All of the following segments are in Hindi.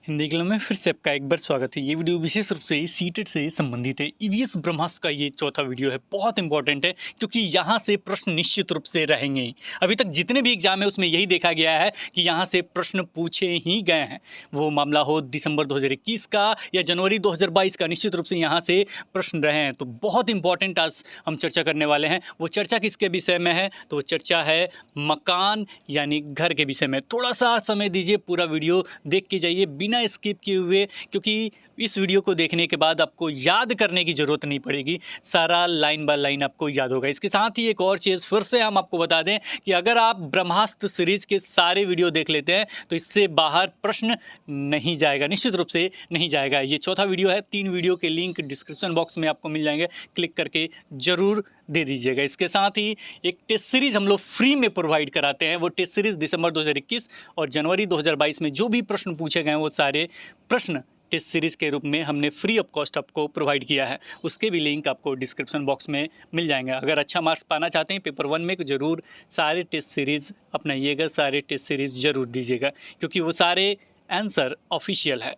हिंदी क्लब में फिर से आपका एक बार स्वागत है। ये वीडियो विशेष रूप से सीटेट से संबंधित है। ईवीएस ब्रह्मास्त्र का ये चौथा वीडियो है, बहुत इंपॉर्टेंट है क्योंकि यहाँ से प्रश्न निश्चित रूप से रहेंगे ही। अभी तक जितने भी एग्जाम है उसमें यही देखा गया है कि यहाँ से प्रश्न पूछे ही गए हैं। वो मामला हो दिसंबर 2021 का या जनवरी 2022 का, निश्चित रूप से यहाँ से प्रश्न रहे हैं। तो बहुत इंपॉर्टेंट आज हम चर्चा करने वाले हैं। वो चर्चा किसके विषय में है? तो वो चर्चा है मकान यानी घर के विषय में। थोड़ा सा समय दीजिए, पूरा वीडियो देख के जाइए बिना स्किप किए हुए, क्योंकि इस वीडियो को देखने के बाद आपको याद करने की ज़रूरत नहीं पड़ेगी, सारा लाइन बाय लाइन आपको याद होगा। इसके साथ ही एक और चीज़ फिर से हम आपको बता दें कि अगर आप ब्रह्मास्त्र सीरीज के सारे वीडियो देख लेते हैं तो इससे बाहर प्रश्न नहीं जाएगा, निश्चित रूप से नहीं जाएगा। ये चौथा वीडियो है। 3 वीडियो के लिंक डिस्क्रिप्शन बॉक्स में आपको मिल जाएंगे, क्लिक करके ज़रूर दे दीजिएगा। इसके साथ ही एक टेस्ट सीरीज़ हम लोग फ्री में प्रोवाइड कराते हैं। वो टेस्ट सीरीज़ दिसंबर 2021 और जनवरी 2022 में जो भी प्रश्न पूछे गए हैं वो सारे प्रश्न टेस्ट सीरीज़ के रूप में हमने फ्री ऑफ कॉस्ट आपको प्रोवाइड किया है। उसके भी लिंक आपको डिस्क्रिप्शन बॉक्स में मिल जाएंगे। अगर अच्छा मार्क्स पाना चाहते हैं पेपर 1 में, ज़रूर सारे टेस्ट सीरीज़ अपनाइएगा, सारे टेस्ट सीरीज़ ज़रूर दीजिएगा, क्योंकि वो सारे आंसर ऑफिशियल है।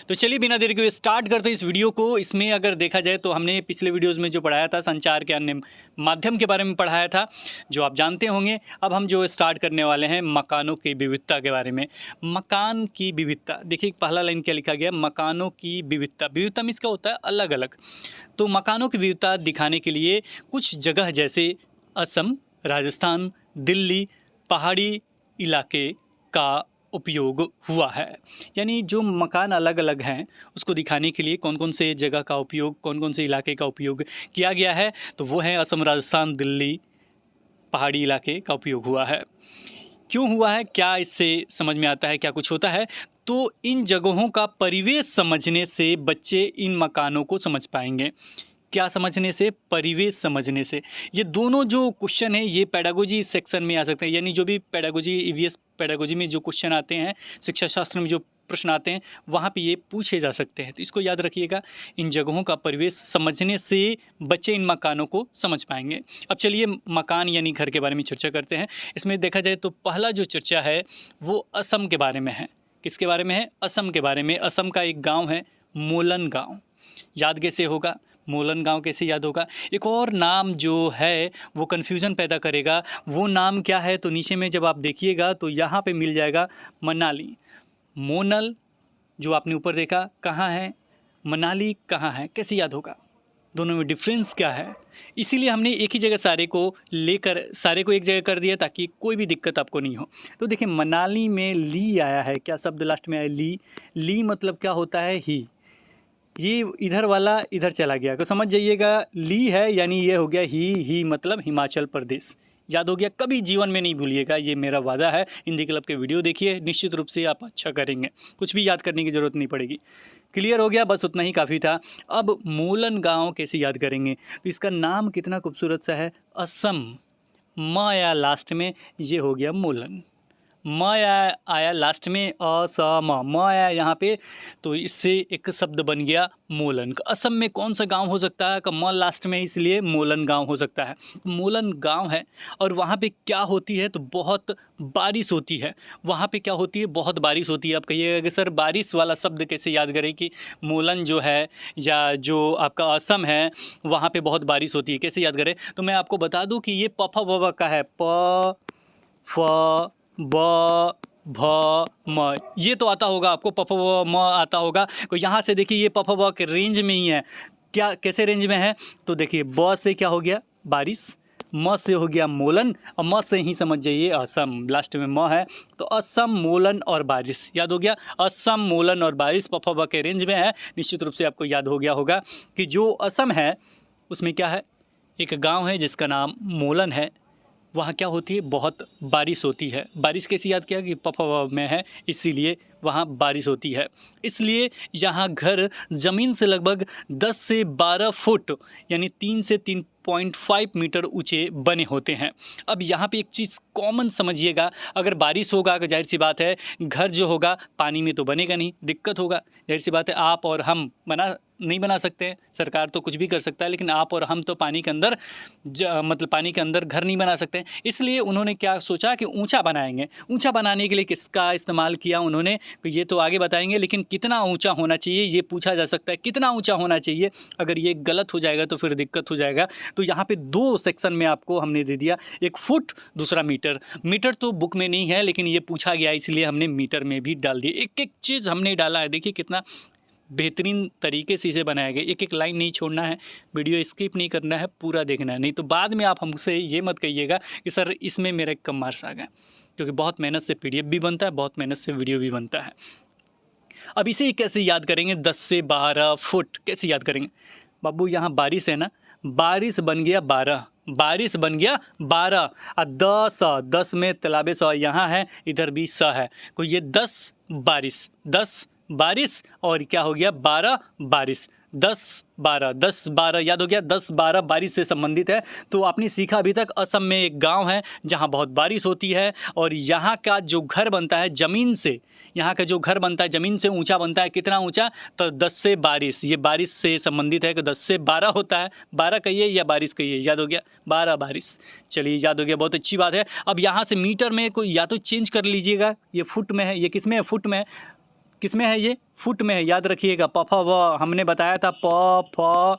तो चलिए बिना देरी के स्टार्ट करते हैं इस वीडियो को। इसमें अगर देखा जाए तो हमने पिछले वीडियोज़ में जो पढ़ाया था संचार के अन्य माध्यम के बारे में पढ़ाया था, जो आप जानते होंगे। अब हम जो स्टार्ट करने वाले हैं मकानों की विविधता के बारे में। मकान की विविधता देखिए, पहला लाइन क्या लिखा गया? मकानों की विविधता। विविधता मीन्स क्या होता है? अलग अलग। तो मकानों की विविधता दिखाने के लिए कुछ जगह जैसे असम, राजस्थान, दिल्ली, पहाड़ी इलाके का उपयोग हुआ है। यानी जो मकान अलग अलग हैं उसको दिखाने के लिए कौन कौन से जगह का उपयोग, कौन कौन से इलाके का उपयोग किया गया है, तो वो है असम, राजस्थान, दिल्ली, पहाड़ी इलाके का उपयोग हुआ है। क्यों हुआ है, क्या इससे समझ में आता है, क्या कुछ होता है? तो इन जगहों का परिवेश समझने से बच्चे इन मकानों को समझ पाएंगे। क्या समझने से? परिवेश समझने से। ये दोनों जो क्वेश्चन है ये पेडागोजी सेक्शन में आ सकते हैं। यानी जो भी पेडागोजी, ईवीएस पेडागोजी में जो क्वेश्चन आते हैं, शिक्षा शास्त्र में जो प्रश्न आते हैं, वहाँ पे ये पूछे जा सकते हैं। तो इसको याद रखिएगा, इन जगहों का परिवेश समझने से बच्चे इन मकानों को समझ पाएंगे। अब चलिए मकान यानी घर के बारे में चर्चा करते हैं। इसमें देखा जाए तो पहला जो चर्चा है वो असम के बारे में है। किसके बारे में है? असम के बारे में। असम का एक गाँव है मोलन गाँव। याद कैसे होगा? मोलन गांव कैसे याद होगा? एक और नाम जो है वो कन्फ्यूज़न पैदा करेगा। वो नाम क्या है? तो नीचे में जब आप देखिएगा तो यहाँ पे मिल जाएगा मनाली। मोनल जो आपने ऊपर देखा कहाँ है, मनाली कहाँ है, कैसे याद होगा? दोनों में डिफरेंस क्या है? इसीलिए हमने एक ही जगह सारे को एक जगह कर दिया ताकि कोई भी दिक्कत आपको नहीं हो। तो देखिए मनाली में ली आया है। क्या शब्द लास्ट में आया? ली। ली मतलब क्या होता है? ही। ये इधर वाला इधर चला गया तो समझ जाइएगा ली है, यानी ये हो गया ही मतलब हिमाचल प्रदेश। याद हो गया? कभी जीवन में नहीं भूलिएगा, ये मेरा वादा है। हिंदी क्लब के वीडियो देखिए, निश्चित रूप से आप अच्छा करेंगे, कुछ भी याद करने की ज़रूरत नहीं पड़ेगी। क्लियर हो गया? बस उतना ही काफ़ी था। अब मोलन गांव कैसे याद करेंगे? तो इसका नाम कितना खूबसूरत सा है, असम। म आया लास्ट में, ये हो गया मोलन। म आया लास्ट में, असम, म आया यहाँ पे, तो इससे एक शब्द बन गया मोलन। असम में कौन सा गांव हो सकता है? म लास्ट में, इसलिए मोलन गांव हो सकता है। मोलन गांव है और वहाँ पे क्या होती है? तो बहुत बारिश होती है। वहाँ पे क्या होती है? बहुत बारिश होती है। आप कहिएगा कि सर बारिश वाला शब्द कैसे याद करें कि मोलन जो है या जो आपका असम है वहाँ पे बहुत बारिश होती है, कैसे याद करें? तो मैं आपको बता दूँ कि ये प फ ब ब का है। प फ ब भ म, ये तो आता होगा आपको, प फ ब म आता होगा। तो यहाँ से देखिए ये प फ ब के रेंज में ही है। क्या कैसे रेंज में है? तो देखिए ब से क्या हो गया? बारिश, म से हो गया मोलन और म से ही समझ जाइए असम। लास्ट में म है तो असम, मोलन और बारिश। याद हो गया? असम, मोलन और बारिश प फ ब के रेंज में है। निश्चित रूप से आपको याद हो गया होगा कि जो असम है उसमें क्या है? एक गाँव है जिसका नाम मोलन है। वहाँ क्या होती है? बहुत बारिश होती है। बारिश कैसे याद किया? कि पफवा में है इसीलिए वहाँ बारिश होती है। इसलिए यहाँ घर ज़मीन से लगभग 10 से 12 फुट यानी 3 से 3.5 मीटर ऊंचे बने होते हैं। अब यहाँ पे एक चीज़ कॉमन समझिएगा, अगर बारिश होगा तो जाहिर सी बात है घर जो होगा पानी में तो बनेगा नहीं, दिक्कत होगा। जाहिर सी बात है आप और हम नहीं बना सकते हैं, सरकार तो कुछ भी कर सकता है, लेकिन आप और हम तो पानी के अंदर मतलब पानी के अंदर घर नहीं बना सकते। इसलिए उन्होंने क्या सोचा कि ऊंचा बनाएंगे। ऊंचा बनाने के लिए किसका इस्तेमाल किया उन्होंने, ये तो आगे बताएंगे, लेकिन कितना ऊंचा होना चाहिए ये पूछा जा सकता है। कितना ऊंचा होना चाहिए, अगर ये गलत हो जाएगा तो फिर दिक्कत हो जाएगा। तो यहाँ पे 2 सेक्शन में आपको हमने दे दिया, एक फुट, दूसरा मीटर। मीटर तो बुक में नहीं है, लेकिन ये पूछा गया इसलिए हमने मीटर में भी डाल दिया। एक एक चीज़ हमने डाला है। देखिए कितना बेहतरीन तरीके से इसे बनाया गया। एक एक लाइन नहीं छोड़ना है, वीडियो स्किप नहीं करना है, पूरा देखना है, नहीं तो बाद में आप हमसे ये मत कहिएगा कि सर इसमें मेरे कम मार्क्स आ गए, क्योंकि बहुत मेहनत से PDF भी बनता है, बहुत मेहनत से वीडियो भी बनता है। अब इसे कैसे याद करेंगे, 10 से 12 फुट कैसे याद करेंगे। बाबू यहाँ बारिश है ना, बारिश बन गया 12, बारिश बन गया 12 और 10 में तालाबे 100 यहाँ है, इधर भी 100 है, तो ये 10 बारिश, 10 बारिश और क्या हो गया 12 बारिश, 10 12 याद हो गया। 10 12 बारिश से संबंधित है। तो आपने सीखा अभी तक असम में एक गांव है जहां बहुत बारिश होती है, और यहाँ का जो घर बनता है ज़मीन से, यहाँ का जो घर बनता है ज़मीन से ऊंचा बनता है। कितना ऊंचा, तो 10 से बारिश, ये बारिश से संबंधित है कि 10 से 12 होता है। 12 कहिए या बारिश कहिए, याद हो गया 12 बारिश। चलिए याद हो गया, बहुत अच्छी बात है। अब यहाँ से मीटर में कोई या तो चेंज कर लीजिएगा, ये फुट में है, ये किस में है, फुट में, किस में है, ये फुट में है, याद रखिएगा। प फ व हमने बताया था, प फ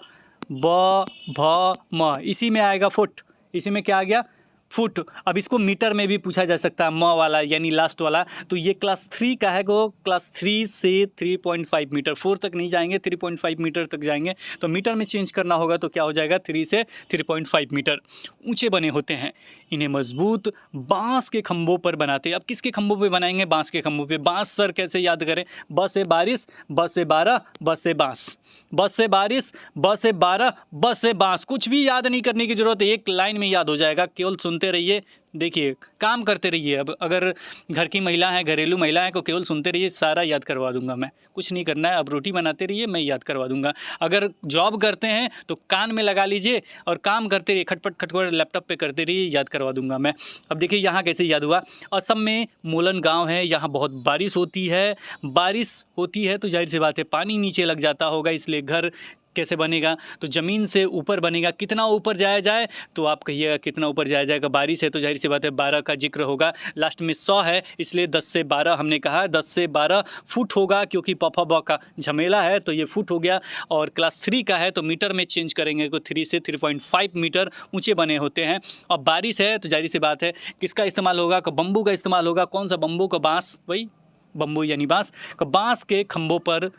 ब भ म, इसी में आएगा फुट, इसी में क्या आ गया फुट। अब इसको मीटर में भी पूछा जा सकता है, म वाला यानी लास्ट वाला। तो ये क्लास 3 का है, वो क्लास 3 से 3.5 मीटर, 4 तक नहीं जाएंगे, 3.5 मीटर तक जाएंगे। तो मीटर में चेंज करना होगा तो क्या हो जाएगा, 3 से 3.5 मीटर ऊंचे बने होते हैं। इन्हें मजबूत बांस के खंभों पर बनाते हैं। अब किसके खंभों पे बनाएंगे, बांस के खंभों पे। बांस सर कैसे याद करें, ब से बारिश, ब से 12, ब से बांस, ब से बारिश, ब से 12, ब से बांस। कुछ भी याद नहीं करने की जरूरत है, एक लाइन में याद हो जाएगा। केवल सुनते रहिए, देखिए काम करते रहिए। अब अगर घर की महिला है, घरेलू महिला है, तो केवल सुनते रहिए, सारा याद करवा दूंगा मैं, कुछ नहीं करना है। अब रोटी बनाते रहिए, मैं याद करवा दूंगा। अगर जॉब करते हैं तो कान में लगा लीजिए और काम करते रहिए, खटपट खटपट लैपटॉप पे करते रहिए, याद करवा दूंगा मैं। अब देखिए यहाँ कैसे याद हुआ। असम में मोलन गाँव है, यहाँ बहुत बारिश होती है। बारिश होती है तो जाहिर सी बात है पानी नीचे लग जाता होगा, इसलिए घर कैसे बनेगा, तो ज़मीन से ऊपर बनेगा। कितना ऊपर जाया जाए, तो आप कहिएगा कितना ऊपर जाया जाएगा। बारिश है तो जाहिर सी बात है 12 का जिक्र होगा, लास्ट में 100 है, इसलिए 10 से 12 हमने कहा। 10 से 12 फुट होगा, क्योंकि पफा ब का झमेला है तो ये फुट हो गया। और क्लास 3 का है तो मीटर में चेंज करेंगे तो 3 से 3.5 मीटर ऊँचे बने होते हैं। और बारिश है तो जाहिर सी बात है किसका इस्तेमाल होगा, बम्बू का इस्तेमाल होगा। कौन सा बम्बू का, बाँस, वही बम्बू यानी बाँस, बाँस के खंभों पर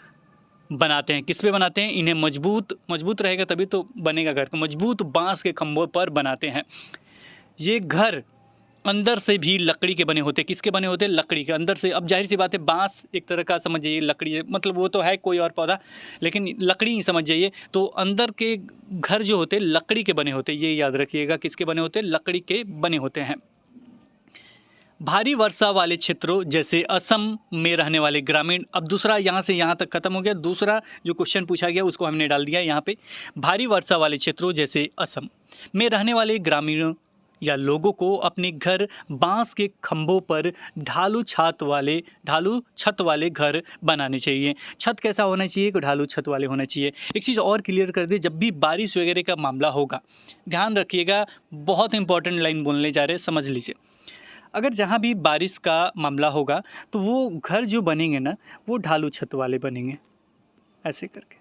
बनाते हैं। किस पे बनाते हैं, इन्हें मजबूत रहेगा तभी तो बनेगा घर, तो मजबूत बांस के खंभों पर बनाते हैं। ये घर अंदर से भी लकड़ी के बने होते हैं। किसके बने होते हैं, लकड़ी के अंदर से। अब जाहिर सी बात है बांस एक तरह का समझ जाइए लकड़ी है, मतलब वो तो है कोई और पौधा, लेकिन लकड़ी ही समझ जाइए। तो अंदर के घर जो होते हैं लकड़ी के बने होते हैं, ये याद रखिएगा, किसके बने होते हैं, लकड़ी के बने होते हैं। भारी वर्षा वाले क्षेत्रों जैसे असम में रहने वाले ग्रामीण। अब दूसरा यहाँ से यहाँ तक खत्म हो गया, दूसरा जो क्वेश्चन पूछा गया उसको हमने डाल दिया यहाँ पे। भारी वर्षा वाले क्षेत्रों जैसे असम में रहने वाले ग्रामीणों या लोगों को अपने घर बांस के खंभों पर ढालू छत वाले घर बनाने चाहिए। छत कैसा होना चाहिए, तो ढालू छत वाले होना चाहिए। एक चीज़ और क्लियर कर दे, जब भी बारिश वगैरह का मामला होगा ध्यान रखिएगा, बहुत इंपॉर्टेंट लाइन बोलने जा रहे हैं, समझ लीजिए। अगर जहाँ भी बारिश का मामला होगा तो वो घर जो बनेंगे ना वो ढालू छत वाले बनेंगे, ऐसे करके।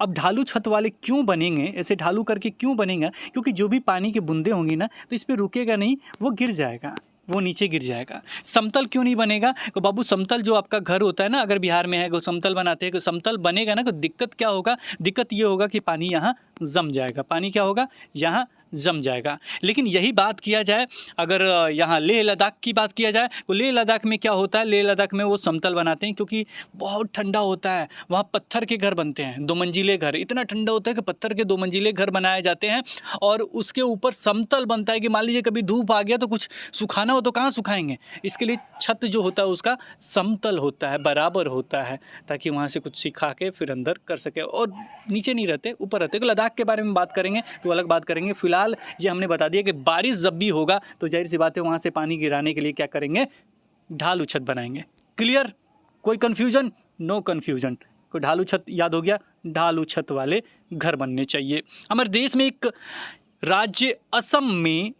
अब ढालू छत वाले क्यों बनेंगे, ऐसे ढालू करके क्यों बनेगा, क्योंकि जो भी पानी की बूंदें होंगी ना तो इस पर रुकेगा नहीं, वो गिर जाएगा, वो नीचे गिर जाएगा। समतल क्यों नहीं बनेगा, तो बाबू समतल जो आपका घर होता है ना, अगर बिहार में है तो समतल बनाते हैं, तो समतल बनेगा ना तो दिक्कत क्या होगा, दिक्कत ये होगा कि पानी यहाँ जम जाएगा। पानी क्या होगा, यहाँ जम जाएगा। लेकिन यही बात किया जाए अगर यहाँ लेह लद्दाख की बात किया जाए तो लेह लद्दाख में क्या होता है, लेह लद्दाख में वो समतल बनाते हैं क्योंकि बहुत ठंडा होता है, वहाँ पत्थर के घर बनते हैं, 2 मंजिले घर, इतना ठंडा होता है कि पत्थर के 2 मंजिले घर बनाए जाते हैं और उसके ऊपर समतल बनता है कि मान लीजिए कभी धूप आ गया तो कुछ सुखाना हो तो कहाँ सुखाएंगे, इसके लिए छत जो होता है उसका समतल होता है, बराबर होता है, ताकि वहाँ से कुछ सिखा के फिर अंदर कर सके। और नीचे नहीं रहते, ऊपर रहते। तो लद्दाख के बारे में बात करेंगे तो अलग बात करेंगे। फिलहाल ये हमने बता दिया कि बारिश जब भी होगा तो जाहिर सी बात है वहाँ से पानी गिराने के लिए क्या करेंगे, ढालू छत बनाएंगे। क्लियर? कोई कन्फ्यूजन? No confusion. कोई ढालू छत याद हो गया, ढालू छत वाले घर बनने चाहिए। हमारे देश में एक राज्य असम में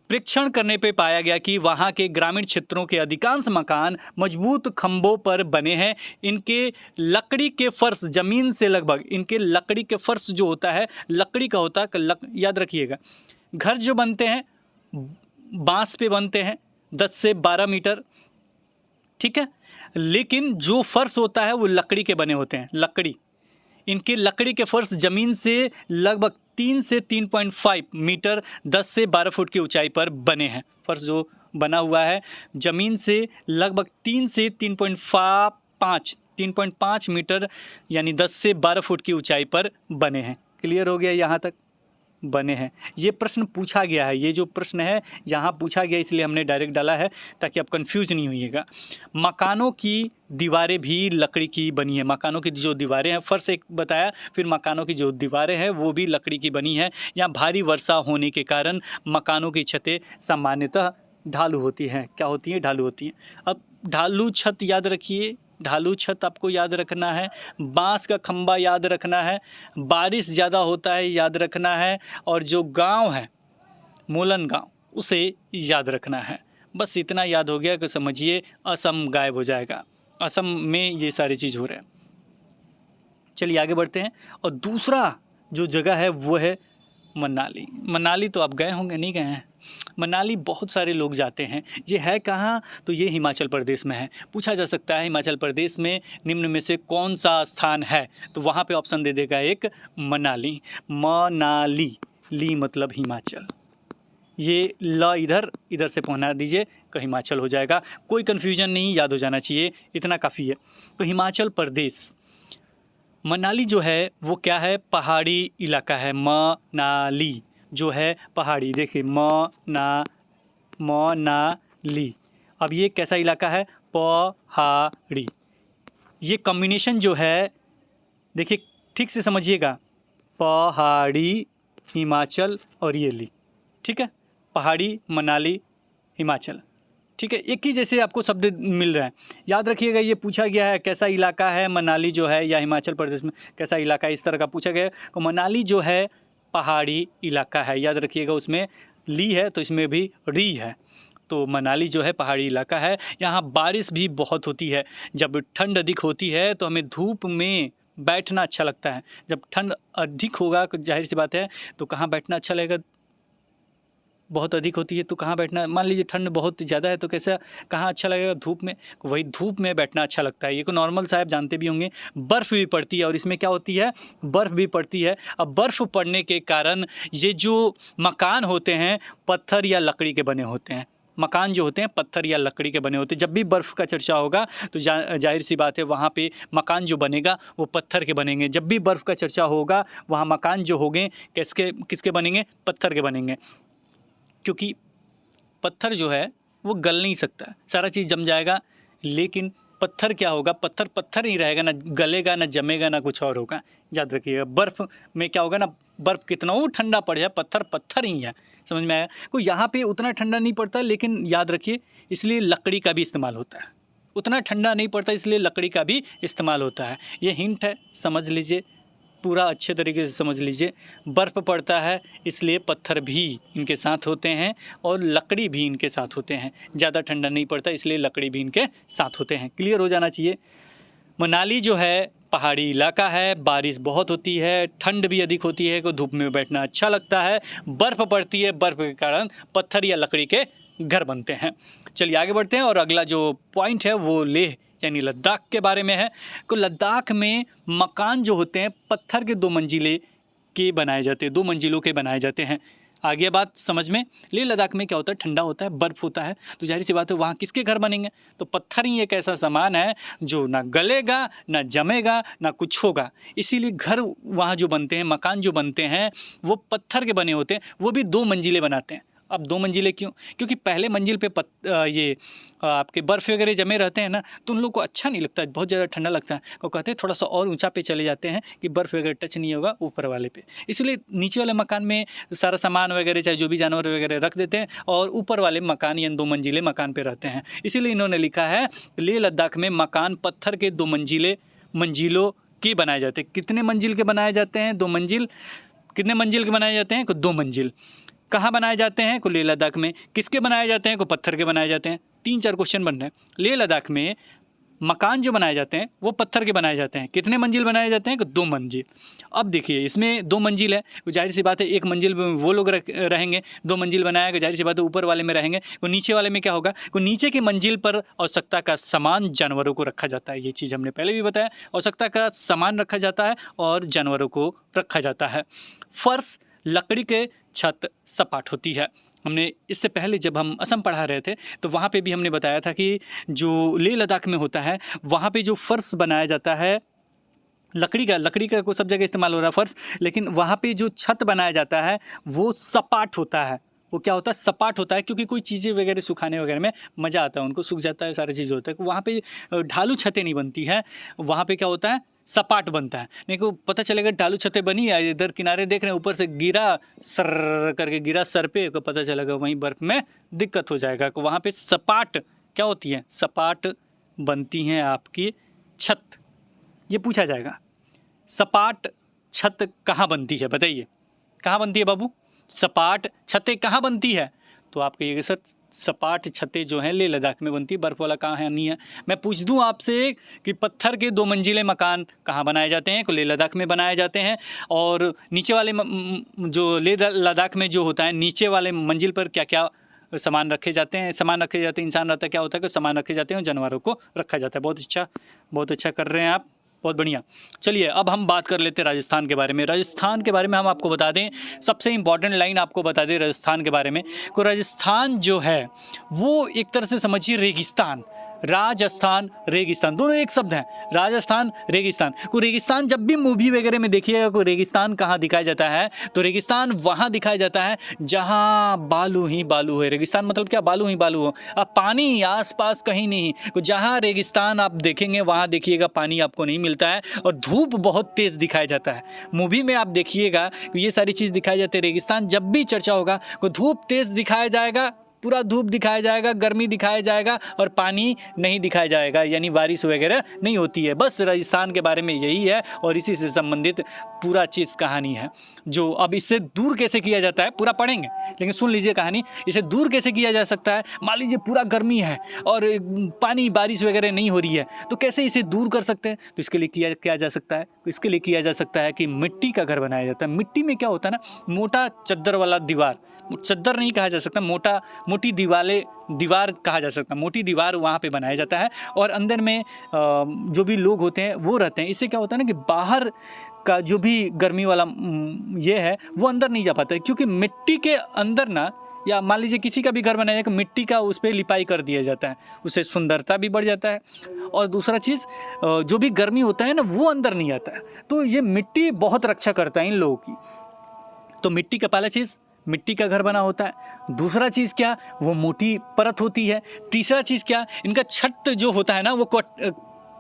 परीक्षण करने पे पाया गया कि वहाँ के ग्रामीण क्षेत्रों के अधिकांश मकान मजबूत खंभों पर बने हैं। इनके लकड़ी के फर्श जमीन से लगभग, इनके लकड़ी के फर्श जो होता है लकड़ी का होता है, याद रखिएगा। घर जो बनते हैं बांस पे बनते हैं 10 से 12 मीटर, ठीक है, लेकिन जो फर्श होता है वो लकड़ी के बने होते हैं, लकड़ी। इनके लकड़ी के फर्श जमीन से लगभग 3 से 3.5 मीटर 10 से 12 फुट की ऊंचाई पर बने हैं। फर्श जो बना हुआ है जमीन से लगभग 3 से 3.5 मीटर यानी 10 से 12 फुट की ऊंचाई पर बने हैं। क्लियर हो गया यहाँ तक? बने हैं। ये प्रश्न पूछा गया है, ये जो प्रश्न है यहाँ पूछा गया इसलिए हमने डायरेक्ट डाला है ताकि आप कंफ्यूज नहीं होइएगा। मकानों की दीवारें भी लकड़ी की बनी है। मकानों की जो दीवारें हैं, फर्श एक बताया, फिर मकानों की जो दीवारें हैं वो भी लकड़ी की बनी है। यहाँ भारी वर्षा होने के कारण मकानों की छतें सामान्यतः ढालू होती हैं। क्या होती हैं? ढालू होती हैं। अब ढालू छत याद रखिए, ढालू छत आपको याद रखना है, बांस का खंबा याद रखना है, बारिश ज़्यादा होता है याद रखना है, और जो गांव है मोलन गांव उसे याद रखना है। बस इतना याद हो गया कि समझिए असम गायब हो जाएगा। असम में ये सारी चीज़ हो रहा है। चलिए आगे बढ़ते हैं। और दूसरा जो जगह है वो है मनाली। मनाली तो आप गए होंगे, नहीं गए हैं? मनाली बहुत सारे लोग जाते हैं। ये है कहाँ? तो ये हिमाचल प्रदेश में है। पूछा जा सकता है हिमाचल प्रदेश में निम्न में से कौन सा स्थान है, तो वहाँ पे ऑप्शन दे देगा एक मनाली। मनाली, ली मतलब हिमाचल, ये ल इधर से पहुँचा दीजिए तो हिमाचल हो जाएगा। कोई कन्फ्यूजन नहीं, याद हो जाना चाहिए, इतना काफ़ी है। तो हिमाचल प्रदेश, मनाली जो है वो क्या है? पहाड़ी इलाका है। मनाली जो है पहाड़ी, देखिए मनाली। अब ये कैसा इलाका है? पहाड़ी। ये कॉम्बिनेशन जो है देखिए ठीक से समझिएगा, पहाड़ी हिमाचल और ये ली, ठीक है, पहाड़ी मनाली हिमाचल, ठीक है, एक ही जैसे आपको शब्द मिल रहा है। याद रखिएगा ये पूछा गया है कैसा इलाका है मनाली जो है, या हिमाचल प्रदेश में कैसा इलाका है, इस तरह का पूछा गया है। तो मनाली जो है पहाड़ी इलाका है, याद रखिएगा, उसमें ली है तो इसमें भी री है। तो मनाली जो है पहाड़ी इलाका है। यहाँ बारिश भी बहुत होती है। जब ठंड अधिक होती है तो हमें धूप में बैठना अच्छा लगता है। जब ठंड अधिक होगा तो जाहिर सी बात है तो कहाँ बैठना अच्छा लगेगा? बहुत अधिक होती है तो कहाँ बैठना, मान लीजिए ठंड बहुत ज़्यादा है तो कैसा, कहाँ अच्छा लगेगा? धूप में। वही धूप में बैठना अच्छा लगता है। ये को नॉर्मल सा आप जानते भी होंगे। बर्फ़ भी पड़ती है और इसमें क्या होती है? बर्फ़ भी पड़ती है। अब बर्फ़ पड़ने के कारण ये जो मकान होते हैं पत्थर या लकड़ी के बने होते हैं। मकान जो होते हैं पत्थर या लकड़ी के बने होते हैं। जब भी बर्फ़ का चर्चा होगा तो जाहिर सी बात है वहाँ पे मकान जो बनेगा वो पत्थर के बनेंगे। जब भी बर्फ़ का चर्चा होगा वहाँ मकान जो होंगे किसके बनेंगे? पत्थर के बनेंगे, क्योंकि पत्थर जो है वो गल नहीं सकता, सारा चीज़ जम जाएगा। लेकिन पत्थर क्या होगा? पत्थर पत्थर ही रहेगा, ना गलेगा ना जमेगा ना कुछ और होगा। याद रखिएगा, बर्फ़ में क्या होगा ना, बर्फ़ कितना वो ठंडा पड़ जाए पत्थर पत्थर ही है। समझ में आया? तो यहाँ पे उतना ठंडा नहीं पड़ता, लेकिन याद रखिए इसलिए लकड़ी का भी इस्तेमाल होता है। उतना ठंडा नहीं पड़ता इसलिए लकड़ी का भी इस्तेमाल होता है। ये हिंट है, समझ लीजिए, पूरा अच्छे तरीके से समझ लीजिए। बर्फ़ पड़ता है इसलिए पत्थर भी इनके साथ होते हैं और लकड़ी भी इनके साथ होते हैं। ज़्यादा ठंडा नहीं पड़ता इसलिए लकड़ी भी इनके साथ होते हैं। क्लियर हो जाना चाहिए। मनाली जो है पहाड़ी इलाका है, बारिश बहुत होती है, ठंड भी अधिक होती है, को धूप में बैठना अच्छा लगता है, बर्फ़ पड़ती है, बर्फ़ के कारण पत्थर या लकड़ी के घर बनते हैं। चलिए आगे बढ़ते हैं और अगला जो पॉइंट है वो लेह यानी लद्दाख के बारे में है। तो लद्दाख में मकान जो होते हैं पत्थर के 2 मंजिले के बनाए जाते हैं, 2 मंजिलों के बनाए जाते हैं। आ गया बात समझ में। लेह लद्दाख में क्या होता है, ठंडा होता है, बर्फ़ होता है, तो जाहिर सी बात है वहाँ किसके घर बनेंगे। तो पत्थर ही एक ऐसा सामान है जो ना गलेगा, ना जमेगा, ना कुछ होगा। इसीलिए घर वहाँ जो बनते हैं, मकान जो बनते हैं, वो पत्थर के बने होते हैं, वो भी 2 मंजिलें बनाते हैं। अब 2 मंजिलें क्यों? क्योंकि पहले मंजिल पे आपके बर्फ़ वगैरह जमे रहते हैं ना, तो उन लोगों को अच्छा नहीं लगता है, बहुत ज़्यादा ठंडा लगता है। वो कहते हैं थोड़ा सा और ऊंचा पे चले जाते हैं कि बर्फ़ वगैरह टच नहीं होगा ऊपर वाले पे। इसलिए नीचे वाले मकान में सारा सामान वगैरह, चाहे जो भी जानवर वगैरह रख देते हैं, और ऊपर वाले मकान यानी 2 मंजिले मकान पे रहते हैं। इसीलिए इन्होंने लिखा है लेह लद्दाख में मकान पत्थर के 2 मंजिलों के बनाए जाते हैं। कितने मंजिल के बनाए जाते हैं? 2 मंजिल। कितने मंजिल के बनाए जाते हैं? 2 मंजिल। कहाँ बनाए जाते हैं? लेह लद्दाख में। किसके बनाए जाते हैं? पत्थर के बनाए जाते हैं। 3-4 क्वेश्चन बन रहे हैं। लेह लद्दाख में मकान जो बनाए जाते हैं वो पत्थर के बनाए जाते हैं। कितने मंजिल बनाए जाते हैं? 2 मंजिल। अब देखिए इसमें 2 मंजिल है, तो जाहिर सी बात है एक मंजिल में वो लोग रहेंगे, 2 मंजिल बनाएगा, जाहिर सी बात है ऊपर वाले में रहेंगे। तो नीचे वाले में क्या होगा? नीचे की मंजिल पर आवश्यकता का सामान जानवरों को रखा जाता है। ये चीज़ हमने पहले भी बताया, आवश्यकता का सामान रखा जाता है और जानवरों को रखा जाता है। फर्श लकड़ी के, छत सपाट होती है। हमने इससे पहले जब हम असम पढ़ा रहे थे तो वहाँ पे भी हमने बताया था कि जो लेह लद्दाख में होता है वहाँ पे जो फर्श बनाया जाता है लकड़ी का को सब जगह इस्तेमाल हो रहा है फर्श, लेकिन वहाँ पे जो छत बनाया जाता है वो सपाट होता है। वो क्या होता है? सपाट होता है, क्योंकि कोई चीज़ें वगैरह सुखाने वगैरह में मज़ा आता है, उनको सूख जाता है, सारी चीज़ होता है। वहाँ पे ढालू छतें नहीं बनती है, वहाँ पे क्या होता है? सपाट बनता है। नहीं को पता चलेगा ढालू छतें बनी है, इधर किनारे देख रहे हैं ऊपर से गिरा, सर करके गिरा सर पे, को पता चलेगा वहीं बर्फ़ में दिक्कत हो जाएगा। तो वहाँ पे सपाट क्या होती है? सपाट बनती हैं आपकी छत। ये पूछा जाएगा, सपाट छत कहाँ बनती है? बताइए कहाँ बनती है बाबू? सपाट छतें कहाँ बनती है? तो आप कहिएगा सर सपाट छतें जो हैं लेह लद्दाख में बनती है, बर्फ़ वाला कहाँ है? नहीं है। मैं पूछ दूं आपसे कि पत्थर के 2 मंजिले मकान कहाँ बनाए जाते हैं? लेह लद्दाख में बनाए जाते हैं। और नीचे वाले जो लेह लद्दाख में जो होता है, नीचे वाले मंजिल पर क्या क्या सामान रखे जाते हैं? इंसान रहता है, क्या होता है कि सामान रखे जाते हैं और जानवरों को रखा जाता है। बहुत अच्छा कर रहे हैं आप, बहुत बढ़िया। चलिए अब हम बात कर लेते हैं राजस्थान के बारे में। राजस्थान के बारे में हम आपको बता दें, सबसे इम्पॉर्टेंट लाइन आपको बता दें राजस्थान के बारे में को राजस्थान जो है वो एक तरह से समझिए रेगिस्तान। राजस्थान रेगिस्तान दोनों एक शब्द हैं, राजस्थान रेगिस्तान। को रेगिस्तान जब भी मूवी वगैरह में देखिएगा को रेगिस्तान कहाँ दिखाया जाता है? तो रेगिस्तान वहाँ दिखाया जाता है जहाँ बालू ही बालू है। रेगिस्तान मतलब क्या? बालू ही बालू हो, अब पानी आसपास कहीं नहीं। तो जहाँ रेगिस्तान आप देखेंगे वहाँ देखिएगा पानी आपको नहीं मिलता है और धूप बहुत तेज़ दिखाया जाता है। मूवी में आप देखिएगा ये सारी चीज़ दिखाई जाती है। रेगिस्तान जब भी चर्चा होगा तो धूप तेज़ दिखाया जाएगा, पूरा धूप दिखाया जाएगा, गर्मी दिखाया जाएगा और पानी नहीं दिखाया जाएगा, यानी बारिश वगैरह नहीं होती है। बस राजस्थान के बारे में यही है और इसी से संबंधित पूरा चीज़ कहानी है। जो अब इससे दूर कैसे किया जाता है पूरा पढ़ेंगे, लेकिन सुन लीजिए कहानी। इसे दूर कैसे किया जा सकता है? मान लीजिए पूरा गर्मी है और पानी बारिश वगैरह नहीं हो रही है, तो कैसे इसे दूर कर सकते हैं? तो इसके लिए किया जा सकता है, तो इसके लिए किया जा सकता है कि मिट्टी का घर बनाया जाता है। मिट्टी में क्या होता है ना, मोटा चद्दर वाला दीवार, चद्दर नहीं कहा जा सकता, मोटी दीवार कहा जा सकता है। मोटी दीवार वहाँ पे बनाया जाता है और अंदर में जो भी लोग होते हैं वो रहते हैं। इससे क्या होता है ना कि बाहर का जो भी गर्मी वाला ये है वो अंदर नहीं जा पाता है, क्योंकि मिट्टी के अंदर ना, या मान लीजिए किसी का भी घर बनाया है कि मिट्टी का उस पर लिपाई कर दिया जाता है, उससे सुंदरता भी बढ़ जाता है और दूसरा चीज़ जो भी गर्मी होता है ना वो अंदर नहीं आता है। तो ये मिट्टी बहुत रक्षा करता है इन लोगों की। तो मिट्टी का पहला चीज़ मिट्टी का घर बना होता है। दूसरा चीज़ क्या? वो मोटी परत होती है। तीसरा चीज़ क्या? इनका छत जो होता है ना वो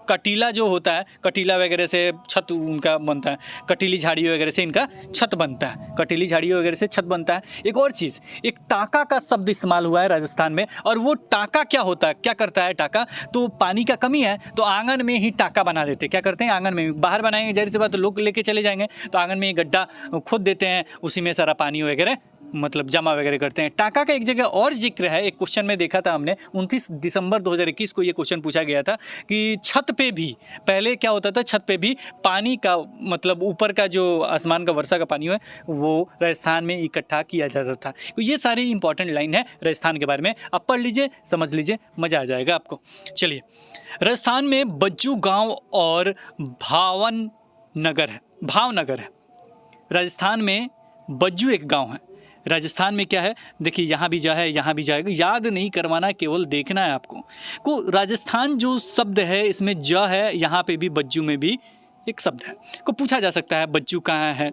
कटीला जो होता है, कटीला वगैरह से छत उनका बनता है, कटीली झाड़ी वगैरह से इनका छत बनता है, कटीली झाड़ी वगैरह से छत बनता है। एक और चीज़, एक टाका का शब्द इस्तेमाल हुआ है राजस्थान में, और वो टाका क्या होता है, क्या करता है टाका? तो पानी का कमी है तो आंगन में ही टाका बना देते हैं। क्या करते हैं? आंगन में, बाहर बनाएंगे जाहिर सी बात, तो लोग लेके चले जाएंगे, तो आंगन में एक गड्ढा खोद देते हैं, उसी में सारा पानी वगैरह मतलब जमा वगैरह करते हैं। टाका का एक जगह और जिक्र है, एक क्वेश्चन में देखा था हमने, 29 दिसंबर 2021 को ये क्वेश्चन पूछा गया था कि छत पे भी पहले क्या होता था, छत पे भी पानी का मतलब ऊपर का जो आसमान का वर्षा का पानी है वो राजस्थान में इकट्ठा किया जाता था। तो ये सारी इंपॉर्टेंट लाइन है राजस्थान के बारे में, आप पढ़ लीजिए, समझ लीजिए, मज़ा आ जाएगा आपको। चलिए, राजस्थान में बज्जू गाँव और भावनगर है। राजस्थान में बज्जू एक गाँव है, राजस्थान में क्या है, देखिए यहाँ भी जा है, यहाँ भी जाएगा, याद नहीं करवाना, केवल देखना है आपको। को राजस्थान जो शब्द है इसमें ज है, यहाँ पे भी बज्जू में भी एक शब्द है। को पूछा जा सकता है बज्जू कहाँ है,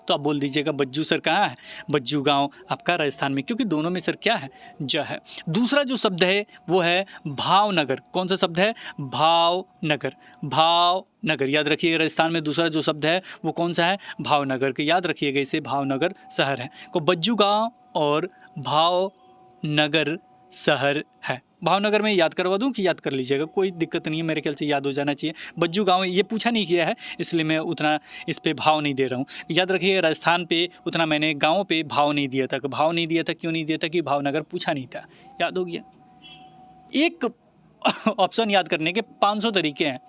तो आप बोल दीजिएगा बज्जू सर कहाँ है, बज्जू गांव आपका राजस्थान में, क्योंकि दोनों में सर क्या है, ज है। दूसरा जो शब्द है वो है भावनगर। कौन सा शब्द है, भावनगर। भावनगर याद रखिएगा, राजस्थान में दूसरा जो शब्द है वो कौन सा है, भावनगर के, याद रखिएगा इसे, भावनगर शहर है। को बज्जू गांव और भावनगर शहर है। भावनगर में याद करवा दूं कि याद कर लीजिएगा, कोई दिक्कत नहीं है, मेरे ख्याल से याद हो जाना चाहिए। बज्जू गांव ये पूछा नहीं किया है, इसलिए मैं उतना इस पे भाव नहीं दे रहा हूँ। याद रखिए राजस्थान पे उतना मैंने गाँव पे भाव नहीं दिया था। भाव नहीं दिया था, क्यों नहीं दिया था, कि भावनगर पूछा नहीं था। याद हो गया। एक ऑप्शन याद करने के 500 तरीके हैं।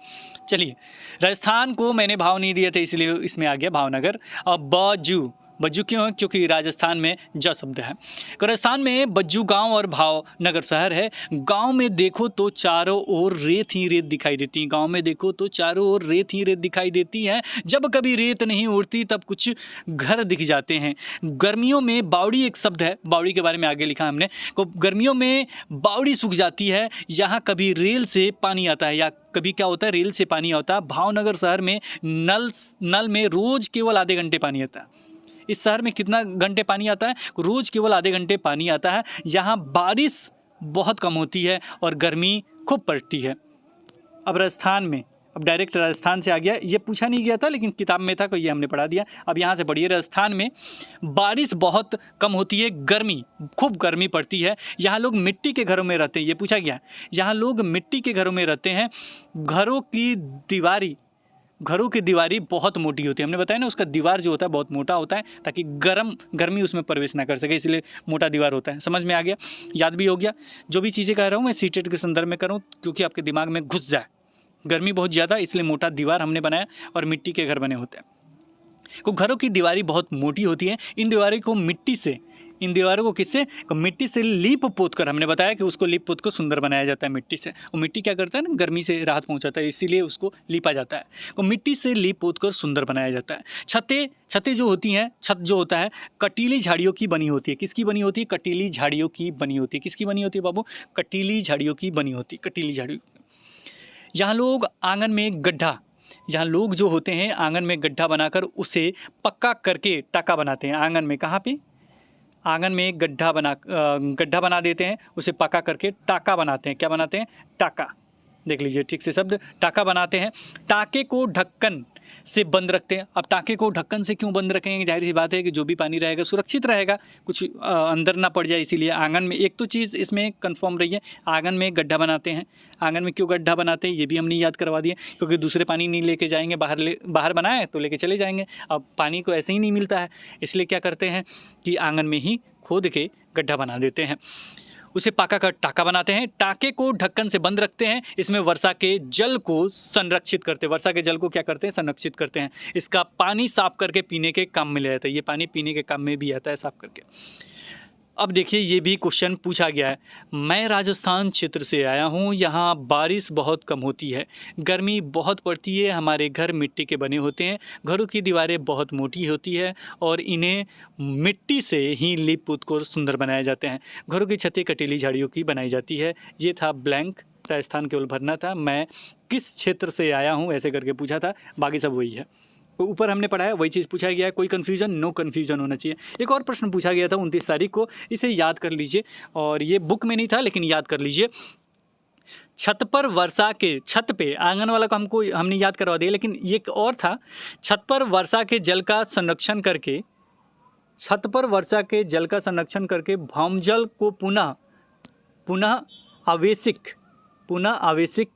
चलिए, राजस्थान को मैंने भाव नहीं दिया था, इसलिए इसमें आ गया भावनगर। और बज्जू, बज्जू क्यों है, क्योंकि राजस्थान में ज शब्द है। राजस्थान में बज्जू गांव और भावनगर शहर है। गांव में देखो तो चारों ओर रेत ही रेत दिखाई देती है। गांव में देखो तो चारों ओर रेत ही रेत दिखाई देती है। जब कभी रेत नहीं उड़ती तब कुछ घर दिख जाते हैं। गर्मियों में बावड़ी एक शब्द है, बावड़ी के बारे में आगे लिखा हमने को, गर्मियों में बावड़ी सूख जाती है। यहाँ कभी रेल से पानी आता है, या कभी क्या होता है, रेल से पानी आता है। भावनगर शहर में नल में रोज केवल आधे घंटे पानी आता है। इस शहर में कितना घंटे पानी आता है, रोज केवल आधे घंटे पानी आता है। यहाँ बारिश बहुत कम होती है और गर्मी खूब पड़ती है। अब राजस्थान में, अब डायरेक्ट राजस्थान से आ गया, ये पूछा नहीं गया था लेकिन किताब में था, तो ये हमने पढ़ा दिया। अब यहाँ से पढ़िए, राजस्थान में बारिश बहुत कम होती है, गर्मी खूब गर्मी पड़ती है। यहाँ लोग मिट्टी के घरों में रहते हैं, ये पूछा गया। यहाँ लोग मिट्टी के घरों में रहते हैं। घरों की दीवारी बहुत मोटी होती है। हमने बताया ना, उसका दीवार जो होता है बहुत मोटा होता है, ताकि गर्मी उसमें प्रवेश ना कर सके, इसलिए मोटा दीवार होता है। समझ में आ गया, याद भी हो गया। जो भी चीज़ें कह रहा हूँ मैं सीटेट के संदर्भ में कर रहा हूँ, क्योंकि आपके दिमाग में घुस जाए। गर्मी बहुत ज़्यादा, इसलिए मोटा दीवार हमने बनाया, और मिट्टी के घर बने होते हैं। को घरों की दीवारें बहुत मोटी होती हैं। इन दीवारों को किससे, मिट्टी से लीप पोत कर, हमने बताया कि उसको लीप पोत कर सुंदर बनाया जाता है मिट्टी से। और मिट्टी क्या करता है ना, गर्मी से राहत पहुंचाता है, इसीलिए उसको लीपा जाता है। तो मिट्टी से लीप पोत कर सुंदर बनाया जाता है। छतें जो होती हैं, छत जो होता है कटीली झाड़ियों की बनी होती है। किसकी बनी होती है, कटीली झाड़ियों की बनी होती है। किसकी बनी होती है बाबू, कटीली झाड़ियों की बनी होती है, कटीली झाड़ियों। यहाँ लोग आंगन में गड्ढा, यहाँ लोग जो होते हैं आंगन में गड्ढा बनाकर उसे पक्का करके टाका बनाते हैं। आंगन में, कहाँ पे, आंगन में गड्ढा बना देते हैं, उसे पक्का करके टाका बनाते हैं। क्या बनाते हैं, टाका। देख लीजिए ठीक से शब्द, टाका बनाते हैं। टाके को ढक्कन से बंद रखते हैं। अब टाके को ढक्कन से क्यों बंद रखेंगे, जाहिर सी बात है कि जो भी पानी रहेगा सुरक्षित रहेगा, कुछ अंदर ना पड़ जाए, इसीलिए आंगन में। एक तो चीज़ इसमें कंफर्म रही है, आंगन में गड्ढा बनाते हैं। आंगन में क्यों गड्ढा बनाते हैं ये भी हमने याद करवा दिया, क्योंकि दूसरे पानी नहीं लेके जाएंगे, बाहर बनाए तो लेके चले जाएंगे। अब पानी को ऐसे ही नहीं मिलता है, इसलिए क्या करते हैं कि आंगन में ही खोद के गड्ढा बना देते हैं। उसे पाका कर टाका बनाते हैं। टाके को ढक्कन से बंद रखते हैं। इसमें वर्षा के जल को संरक्षित करते हैं। वर्षा के जल को क्या करते हैं, संरक्षित करते हैं। इसका पानी साफ करके पीने के काम में ले जाता है। ये पानी पीने के काम में भी आता है, साफ करके। अब देखिए, ये भी क्वेश्चन पूछा गया है। मैं राजस्थान क्षेत्र से आया हूँ, यहाँ बारिश बहुत कम होती है, गर्मी बहुत पड़ती है, हमारे घर मिट्टी के बने होते हैं, घरों की दीवारें बहुत मोटी होती है और इन्हें मिट्टी से ही लीप पोत कर सुंदर बनाए जाते हैं। घरों की छतें कटीली झाड़ियों की बनाई जाती है। ये था ब्लैंक, राजस्थान केवल भरना था। मैं किस क्षेत्र से आया हूँ ऐसे करके पूछा था, बाकी सब वही है। ऊपर हमने पढ़ा है वही चीज़ पूछा गया है। कोई कन्फ्यूजन, नो कन्फ्यूजन होना चाहिए। एक और प्रश्न पूछा गया था 29 तारीख को, इसे याद कर लीजिए, और ये बुक में नहीं था लेकिन याद कर लीजिए। छत पर वर्षा के, छत पे, आंगन वाला को हमने याद करवा दिया, लेकिन ये और था, छत पर वर्षा के जल का संरक्षण करके, छत पर वर्षा के जल का संरक्षण करके भौमजल को पुनः आवेशित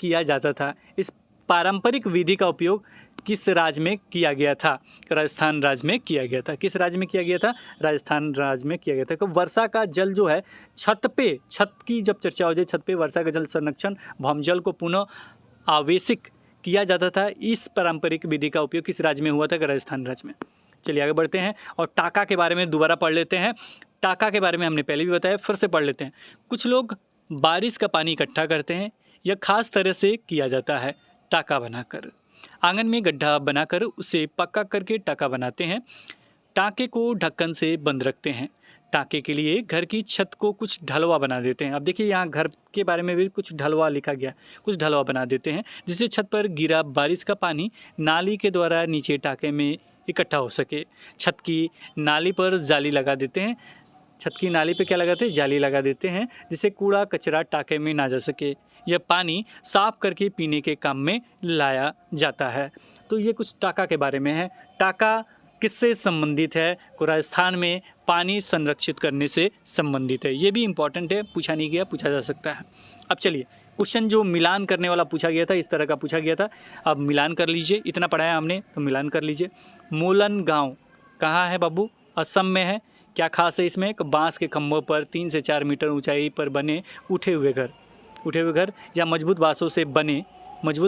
किया जाता था। इस पारंपरिक विधि का उपयोग किस राज्य में किया गया था, राजस्थान राज्य में किया गया था। किस राज्य में किया गया था, राजस्थान राज्य में किया गया था। तो वर्षा का जल जो है छत की जब चर्चा हो जाए, छत पे वर्षा का जल संरक्षण, भौमजल को पुनः आवेशित किया जाता था। इस पारंपरिक विधि का उपयोग किस राज्य में हुआ था, राजस्थान राज्य में। चलिए आगे बढ़ते हैं और टाका के बारे में दोबारा पढ़ लेते हैं। टाका के बारे में हमने पहले भी बताया, फिर से पढ़ लेते हैं। कुछ लोग बारिश का पानी इकट्ठा करते हैं, यह खास तरह से किया जाता है टाका बनाकर। आंगन में गड्ढा बनाकर उसे पक्का करके टाका बनाते हैं। टाँके को ढक्कन से बंद रखते हैं। टाँके के लिए घर की छत को कुछ ढलवा बना देते हैं। अब देखिए यहाँ घर के बारे में भी कुछ ढलवा लिखा गया, कुछ ढलवा बना देते हैं जिससे छत पर गिरा बारिश का पानी नाली के द्वारा नीचे टाँके में इकट्ठा हो सके। छत की नाली पर जाली लगा देते हैं। छत की नाली पे क्या लगाते हैं? जाली लगा देते हैं जिससे कूड़ा कचरा टाँके में ना जा सके। यह पानी साफ करके पीने के काम में लाया जाता है। तो ये कुछ टाँका के बारे में है। टाँका किससे संबंधित है? को राजस्थान में पानी संरक्षित करने से संबंधित है। ये भी इम्पॉर्टेंट है, पूछा नहीं गया, पूछा जा सकता है। अब चलिए क्वेश्चन जो मिलान करने वाला पूछा गया था, इस तरह का पूछा गया था। अब मिलान कर लीजिए, इतना पढ़ाया हमने तो मिलान कर लीजिए। मोलन गाँव कहाँ है बाबू? असम में है। क्या खास है इसमें? बांस के खंभों पर 3 से 4 मीटर ऊंचाई पर बने उठे हुए घर या मजबूत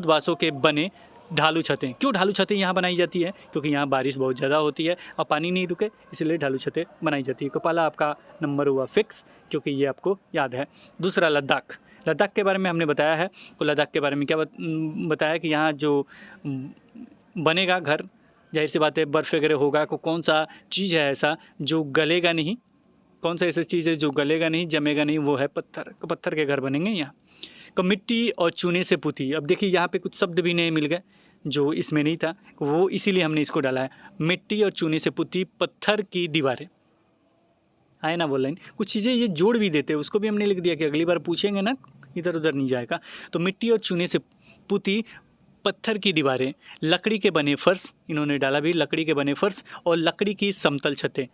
बांसों के बने ढालू छतें। क्यों ढालू छतें यहाँ बनाई जाती है? क्योंकि यहाँ बारिश बहुत ज़्यादा होती है और पानी नहीं रुके, इसलिए ढालू छतें बनाई जाती है। तो पहला आपका नंबर हुआ फिक्स, क्योंकि ये आपको याद है। दूसरा लद्दाख के बारे में हमने बताया है। तो लद्दाख के बारे में क्या बताया कि यहाँ जो बनेगा घर, जाहिर सी बात है बर्फ़ वगैरह होगा। को कौन सा चीज़ है ऐसा जो गलेगा नहीं? कौन सा ऐसा चीज़ है जो गलेगा नहीं, जमेगा नहीं? वो है पत्थर। पत्थर के घर बनेंगे यहाँ। तो मिट्टी और चूने से पुती। अब देखिए यहाँ पे कुछ शब्द भी नए मिल गए जो इसमें नहीं था, वो इसीलिए हमने इसको डाला है। मिट्टी और चूने से पुती पत्थर की दीवारें। आए ना वो लाइन? कुछ चीज़ें ये जोड़ भी देते हैं, उसको भी हमने लिख दिया कि अगली बार पूछेंगे ना, इधर उधर नहीं जाएगा। तो मिट्टी और चूने से पुती पत्थर की दीवारें, लकड़ी के बने फर्श, इन्होंने डाला भी लकड़ी के बने फर्श, और लकड़ी की समतल छतें।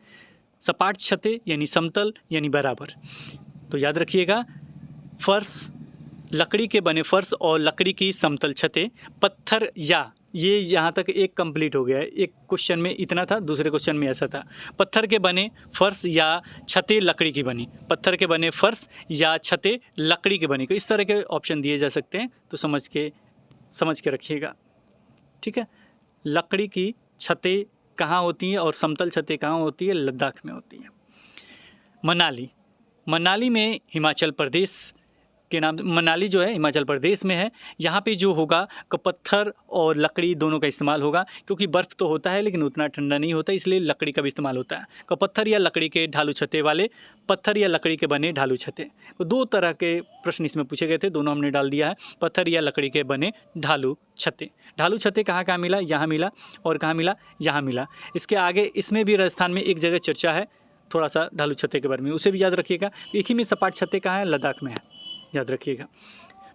सपाट छतें यानी समतल यानी बराबर। तो याद रखिएगा, फर्श, लकड़ी के बने फर्श और लकड़ी की समतल छतें, पत्थर या, ये यहाँ तक एक कंप्लीट हो गया है। एक क्वेश्चन में इतना था, दूसरे क्वेश्चन में ऐसा था। पत्थर के बने फर्श या छतें लकड़ी की बनी, पत्थर के बने फर्श या छतें लकड़ी की बनी। तो इस तरह के ऑप्शन दिए जा सकते हैं, तो समझ के रखिएगा, ठीक है। लकड़ी की छतें कहाँ होती हैं और समतल छतें कहाँ होती है? लद्दाख में होती है। मनाली में हिमाचल प्रदेश के नाम, मनाली जो है हिमाचल प्रदेश में है। यहाँ पे जो होगा कि पत्थर और लकड़ी दोनों का इस्तेमाल होगा, क्योंकि बर्फ़ तो होता है लेकिन उतना ठंडा नहीं होता, इसलिए लकड़ी का भी इस्तेमाल होता है। तो पत्थर या लकड़ी के ढालू छतें वाले, पत्थर या लकड़ी के बने ढालू छतें। तो 2 तरह के प्रश्न इसमें पूछे गए थे, दोनों हमने डाल दिया है। पत्थर या लकड़ी के बने ढालू छतें। ढालू छतें कहाँ कहाँ मिला? यहाँ मिला। और कहाँ मिला? यहाँ मिला। इसके आगे इसमें भी राजस्थान में एक जगह चर्चा है थोड़ा सा ढालू छतें के बारे में, उसे भी याद रखिएगा। एक ही में सपाट छतें कहाँ है? लद्दाख में है, याद रखिएगा।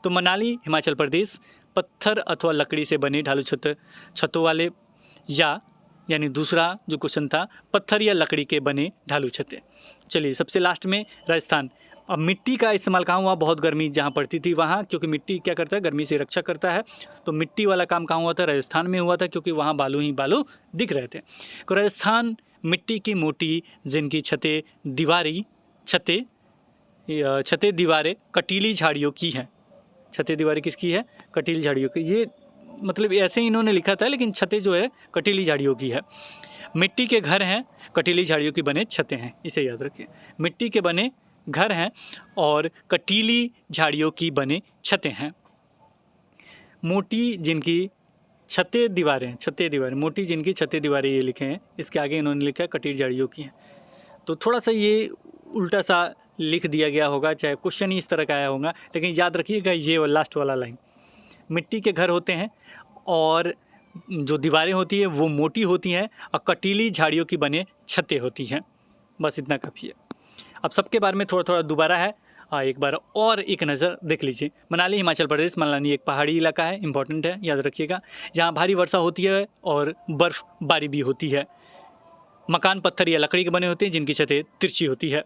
तो मनाली हिमाचल प्रदेश, पत्थर अथवा लकड़ी से बने ढालू छतों वाले, यानी दूसरा जो क्वेश्चन था, पत्थर या लकड़ी के बने ढालू छतें। चलिए सबसे लास्ट में राजस्थान। अब मिट्टी का इस्तेमाल कहाँ हुआ? बहुत गर्मी जहाँ पड़ती थी वहाँ, क्योंकि मिट्टी क्या करता है? गर्मी से रक्षा करता है। तो मिट्टी वाला काम कहाँ हुआ था? राजस्थान में हुआ था, क्योंकि वहाँ बालू ही बालू दिख रहे थे। तो राजस्थान मिट्टी की मोटी जिनकी छतें दीवारें कटीली झाड़ियों की हैं। छतें दीवारें किसकी है? कटीली झाड़ियों की। ये मतलब ऐसे ही इन्होंने लिखा था, लेकिन छतें जो है कटीली झाड़ियों की है। मिट्टी के घर हैं, कटीली झाड़ियों की बने छतें हैं, इसे याद रखिए। मिट्टी के बने घर हैं और कटीली झाड़ियों की बने छतें हैं। मोटी जिनकी छतें दीवारें, मोटी जिनकी छतें दीवारें, ये लिखे हैं। इसके आगे इन्होंने लिखा है कटीली झाड़ियों की हैं। तो थोड़ा सा ये उल्टा सा लिख दिया गया होगा, चाहे क्वेश्चन ही इस तरह का आया होगा, लेकिन याद रखिएगा ये लास्ट वाला लाइन। मिट्टी के घर होते हैं और जो दीवारें होती है वो मोटी होती हैं और कटीली झाड़ियों की बने छतें होती हैं। बस इतना काफ़ी है। अब सबके बारे में थोड़ा थोड़ा दोबारा है, एक बार और एक नज़र देख लीजिए। मनाली हिमाचल प्रदेश, मनाली एक पहाड़ी इलाका है, इंपॉर्टेंट है, याद रखिएगा। जहाँ भारी वर्षा होती है और बर्फ़बारी भी होती है। मकान पत्थर या लकड़ी के बने होते हैं जिनकी छतें तिरछी होती है।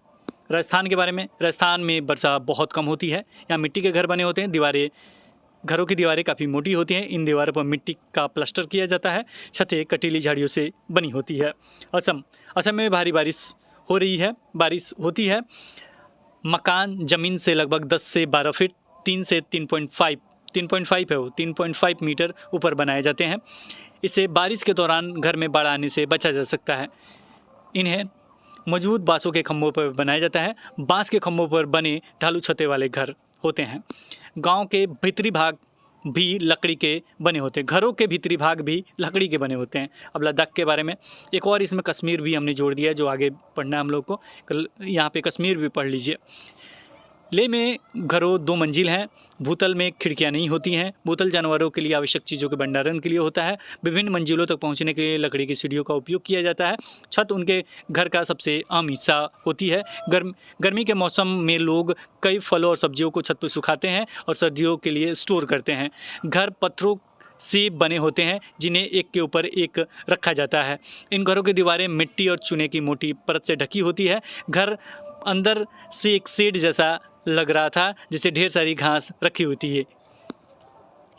राजस्थान के बारे में, राजस्थान में वर्षा बहुत कम होती है। यहाँ मिट्टी के घर बने होते हैं, घरों की दीवारें काफ़ी मोटी होती हैं। इन दीवारों पर मिट्टी का प्लास्टर किया जाता है। छतें कटीली झाड़ियों से बनी होती है। असम में भारी बारिश होती है। मकान ज़मीन से लगभग 10 से 12 फीट, 3 से 3.5 मीटर ऊपर बनाए जाते हैं। इसे बारिश के दौरान घर में बाढ़ आने से बचा जा सकता है। इन्हें मजबूत बांसों के खंभों पर बनाया जाता है। बांस के खंभों पर बने ढालू छतें वाले घर होते हैं। गांव के भीतरी भाग भी लकड़ी के बने होते हैं, घरों के भीतरी भाग भी लकड़ी के बने होते हैं। अब लद्दाख के बारे में एक और इसमें कश्मीर भी हमने जोड़ दिया है, जो आगे पढ़ना है हम लोग को, यहाँ पे कश्मीर भी पढ़ लीजिए। लेह में घरों 2 मंजिल हैं, भूतल में खिड़कियां नहीं होती हैं। भूतल जानवरों के लिए आवश्यक चीज़ों के भंडारण के लिए होता है। विभिन्न मंजिलों तक पहुंचने के लिए लकड़ी की सीढ़ियों का उपयोग किया जाता है। छत उनके घर का सबसे आम हिस्सा होती है। गर्मी के मौसम में लोग कई फलों और सब्जियों को छत पर सुखाते हैं और सर्दियों के लिए स्टोर करते हैं। घर पत्थरों से बने होते हैं, जिन्हें एक के ऊपर एक रखा जाता है। इन घरों की दीवारें मिट्टी और चूने की मोटी परत से ढकी होती है। घर अंदर से एक शेड जैसा लग रहा था, जिसे ढेर सारी घास रखी होती है।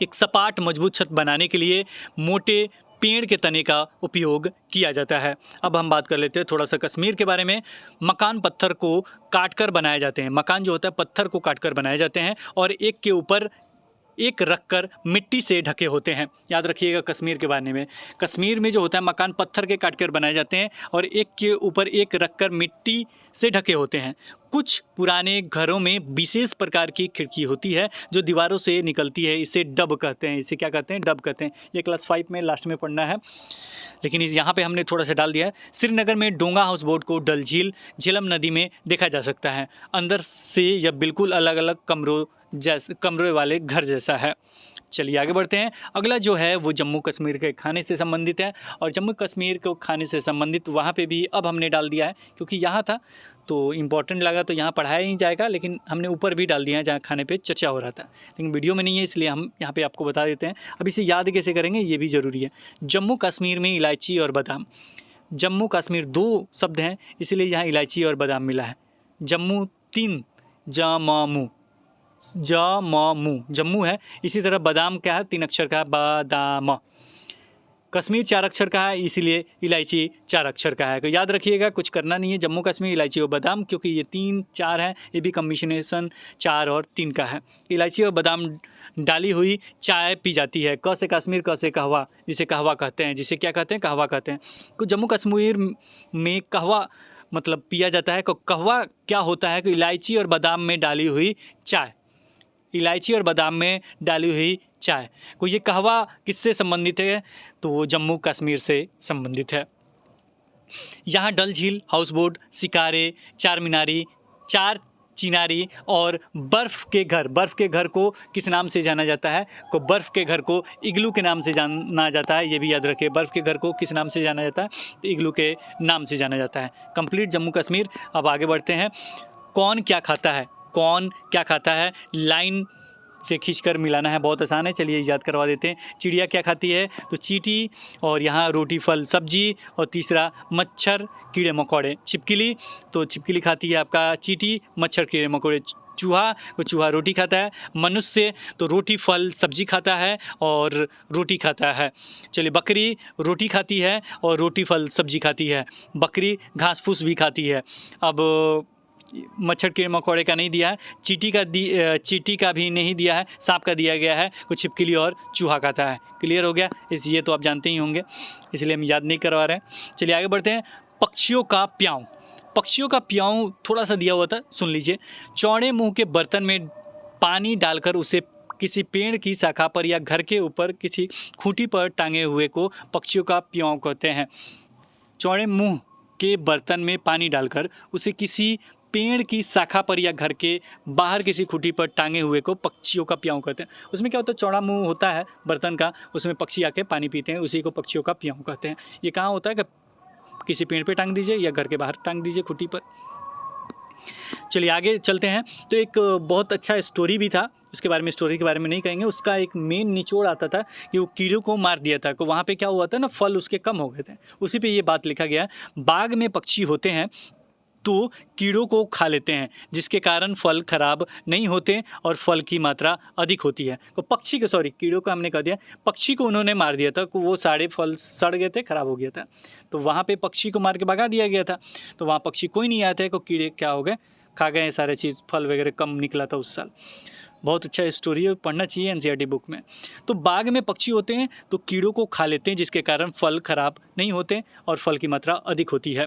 एक सपाट मजबूत छत बनाने के लिए मोटे पेड़ के तने का उपयोग किया जाता है। अब हम बात कर लेते हैं थोड़ा सा कश्मीर के बारे में। मकान पत्थर को काटकर बनाए जाते हैं। मकान जो होता है पत्थर को काटकर बनाए जाते हैं और एक के ऊपर एक रखकर मिट्टी से ढके होते हैं। याद रखिएगा कश्मीर के बारे में, कश्मीर में जो होता है मकान पत्थर के काटकर बनाए जाते हैं और एक के ऊपर एक रखकर मिट्टी से ढके होते हैं। कुछ पुराने घरों में विशेष प्रकार की खिड़की होती है जो दीवारों से निकलती है, इसे डब कहते हैं। इसे क्या कहते हैं? डब कहते हैं। ये क्लास 5 में लास्ट में पढ़ना है, लेकिन यहाँ पे हमने थोड़ा सा डाल दिया है। श्रीनगर में डोंगा हाउस बोट को डल झील झेलम नदी में देखा जा सकता है। अंदर से यह बिल्कुल अलग अलग कमरे वाले घर जैसा है। चलिए आगे बढ़ते हैं। अगला जो है वो जम्मू कश्मीर के खाने से संबंधित है और जम्मू कश्मीर को खाने से संबंधित वहाँ पे भी अब हमने डाल दिया है, क्योंकि यहाँ था तो इम्पोर्टेंट लगा तो यहाँ पढ़ाया ही जाएगा, लेकिन हमने ऊपर भी डाल दिया है जहाँ खाने पे चर्चा हो रहा था, लेकिन वीडियो में नहीं है, इसलिए हम यहाँ पे आपको बता देते हैं। अब इसे याद कैसे करेंगे ये भी ज़रूरी है। जम्मू कश्मीर में इलायची और बादाम, जम्मू कश्मीर 2 शब्द हैं, इसलिए यहाँ इलायची और बादाम मिला है। जम्मू 3 जमामू, जम्मू है। इसी तरह बादाम क्या है? 3 अक्षर का है, बादाम। कश्मीर 4 अक्षर का है, इसीलिए इलायची 4 अक्षर का है। तो याद रखिएगा, कुछ करना नहीं है। जम्मू कश्मीर इलायची और बादाम, क्योंकि ये 3 4 है, ये भी कॉम्बिनेशन 4 और 3 का है। इलायची और बादाम डाली हुई चाय पी जाती है। क से कश्मीर, क से कहवा, जिसे कहवा कहते हैं। जिसे क्या कहते हैं? कहवा कहते हैं। तो जम्मू कश्मीर में कहवा मतलब पिया जाता है। कहवा क्या होता है कि इलायची और बादाम में डाली हुई चाय, इलायची और बादाम में डाली हुई चाय को, ये कहवा किससे संबंधित है? तो वो जम्मू कश्मीर से संबंधित है। यहाँ डल झील, हाउस बोट, शिकारे, चार मीनारी, चार चिनारी और बर्फ़ के घर को किस नाम से जाना जाता है? को बर्फ़ के घर को इग्लू के नाम से जाना जाता है। ये भी याद रखिए, बर्फ़ के घर को किस नाम से जाना जाता है? तो इग्लू के नाम से जाना जाता है। कंप्लीट जम्मू कश्मीर। अब आगे बढ़ते हैं। कौन क्या खाता है? कौन क्या खाता है? लाइन से खींचकर मिलाना है, बहुत आसान है। चलिए याद करवा देते हैं। चिड़िया क्या खाती है? तो चींटी, और यहाँ रोटी फल सब्जी, और तीसरा मच्छर कीड़े मकोड़े। छिपकली, तो छिपकली खाती है आपका चींटी, मच्छर कीड़े मकोड़े चूहा, तो चूहा रोटी खाता है। मनुष्य तो रोटी फल सब्जी खाता है और रोटी खाता है। चलिए बकरी रोटी खाती है और रोटी फल सब्जी खाती है। बकरी घास फूस भी खाती है। अब मच्छर कीड़े मकोड़े का नहीं दिया है, चींटी का भी नहीं दिया है, सांप का दिया गया है, कुछ छिपकली और चूहा खाता है। क्लियर हो गया? ये तो आप जानते ही होंगे, इसलिए हम याद नहीं करवा रहे हैं। चलिए आगे बढ़ते हैं। पक्षियों का प्याऊँ, पक्षियों का प्याऊँ थोड़ा सा दिया हुआ था, सुन लीजिए। चौड़े मुंह के बर्तन में पानी डालकर उसे किसी पेड़ की शाखा पर या घर के ऊपर किसी खूंटी पर टांगे हुए को पक्षियों का प्याऊँ कहते हैं। चौड़े मुंह के बर्तन में पानी डालकर उसे किसी पेड़ की शाखा पर या घर के बाहर किसी खूंटी पर टांगे हुए को पक्षियों का प्याऊँ कहते हैं। उसमें क्या होता है? चौड़ा मुंह होता है बर्तन का, उसमें पक्षी आके पानी पीते हैं, उसी को पक्षियों का प्याऊँ कहते हैं। ये कहाँ होता है? कि किसी पेड़ पे टांग दीजिए या घर के बाहर टांग दीजिए खूंटी पर। चलिए आगे चलते हैं। तो एक बहुत अच्छा स्टोरी भी था, उसके बारे में, स्टोरी के बारे में नहीं कहेंगे। उसका एक मेन निचोड़ आता था कि वो कीड़ों को मार दिया था, तो वहाँ पे क्या हुआ था ना, फल उसके कम हो गए थे। उसी पे ये बात लिखा गया। बाग में पक्षी होते हैं तो कीड़ों को खा लेते हैं, जिसके कारण फल खराब नहीं होते और फल की मात्रा अधिक होती है। तो पक्षी को, सॉरी कीड़ों का हमने कह दिया, पक्षी को उन्होंने मार दिया था, वो सारे फल सड़ गए थे, खराब हो गया था। तो वहाँ पे पक्षी को मार के भगा दिया गया था, तो वहाँ पक्षी कोई नहीं आया था, को कीड़े क्या हो गए, खा गए सारे चीज़, फल वगैरह कम निकला था उस साल। बहुत अच्छा स्टोरी है, पढ़ना चाहिए एनसीईआरटी बुक में। तो बाग में पक्षी होते हैं तो कीड़ों को खा लेते हैं, जिसके कारण फल खराब नहीं होते और फल की मात्रा अधिक होती है।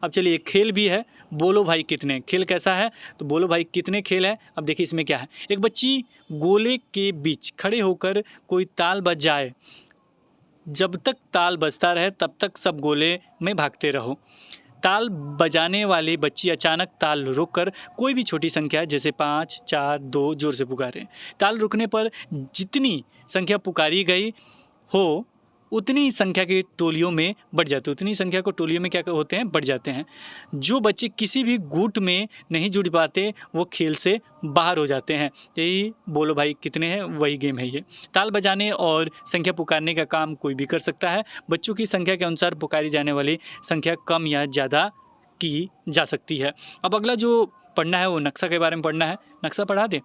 अब चलिए एक खेल भी है, बोलो भाई कितने। खेल कैसा है, तो बोलो भाई कितने खेल है। अब देखिए इसमें क्या है, एक बच्ची गोले के बीच खड़े होकर कोई ताल बजाए, जब तक ताल बजता रहे तब तक सब गोले में भागते रहो। ताल बजाने वाली बच्ची अचानक ताल रोककर कोई भी छोटी संख्या जैसे 5, 4, 2 जोर से पुकारे। ताल रुकने पर जितनी संख्या पुकारी गई हो उतनी संख्या की टोलियों में बढ़ जाते, उतनी संख्या को टोलियों में क्या होते हैं, बढ़ जाते हैं। जो बच्चे किसी भी गुट में नहीं जुड़ पाते वो खेल से बाहर हो जाते हैं। यही बोलो भाई कितने हैं, वही गेम है ये। ताल बजाने और संख्या पुकारने का काम कोई भी कर सकता है। बच्चों की संख्या के अनुसार पुकारी जाने वाली संख्या कम या ज़्यादा की जा सकती है। अब अगला जो पढ़ना है वो नक्शा के बारे में पढ़ना है। नक्शा पढ़ा दें।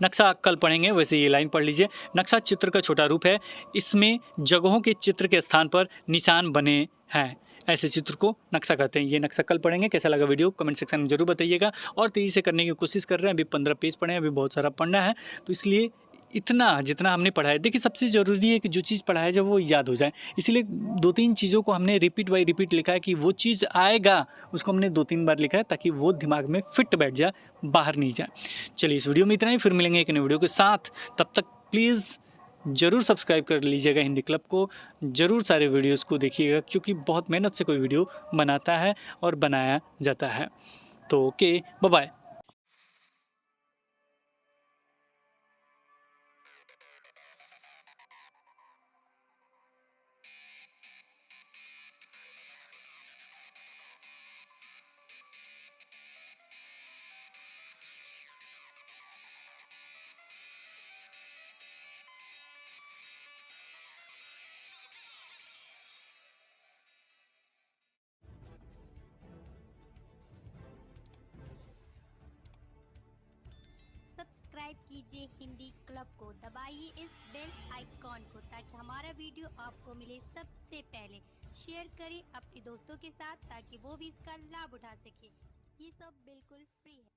नक्शा कल पढ़ेंगे, वैसे ये लाइन पढ़ लीजिए। नक्शा चित्र का छोटा रूप है, इसमें जगहों के चित्र के स्थान पर निशान बने हैं, ऐसे चित्र को नक्शा कहते हैं। ये नक्शा कल पढ़ेंगे। कैसा लगा वीडियो कमेंट सेक्शन में जरूर बताइएगा, और तेज़ी से करने की कोशिश कर रहे हैं। अभी 15 पेज पढ़े हैं, अभी बहुत सारा पढ़ना है, तो इसलिए इतना जितना हमने पढ़ा है, देखिए सबसे ज़रूरी है कि जो चीज़ पढ़ा है जब वो याद हो जाए। इसीलिए 2-3 चीज़ों को हमने रिपीट बाय रिपीट लिखा है कि वो चीज़ आएगा, उसको हमने 2-3 बार लिखा है ताकि वो दिमाग में फिट बैठ जाए, बाहर नहीं जाए। चलिए इस वीडियो में इतना ही, फिर मिलेंगे एक नए वीडियो के साथ। तब तक प्लीज़ ज़रूर सब्सक्राइब कर लीजिएगा हिंदी क्लब को, ज़रूर सारे वीडियोज़ को देखिएगा, क्योंकि बहुत मेहनत से कोई वीडियो बनाता है और बनाया जाता है। तो ओके, बाय बाय। सब्सक्राइब कीजिए हिंदी क्लब को, दबाइए इस बेल आइकॉन को ताकि हमारा वीडियो आपको मिले सबसे पहले। शेयर करें अपने दोस्तों के साथ ताकि वो भी इसका लाभ उठा सके। ये सब बिल्कुल फ्री है।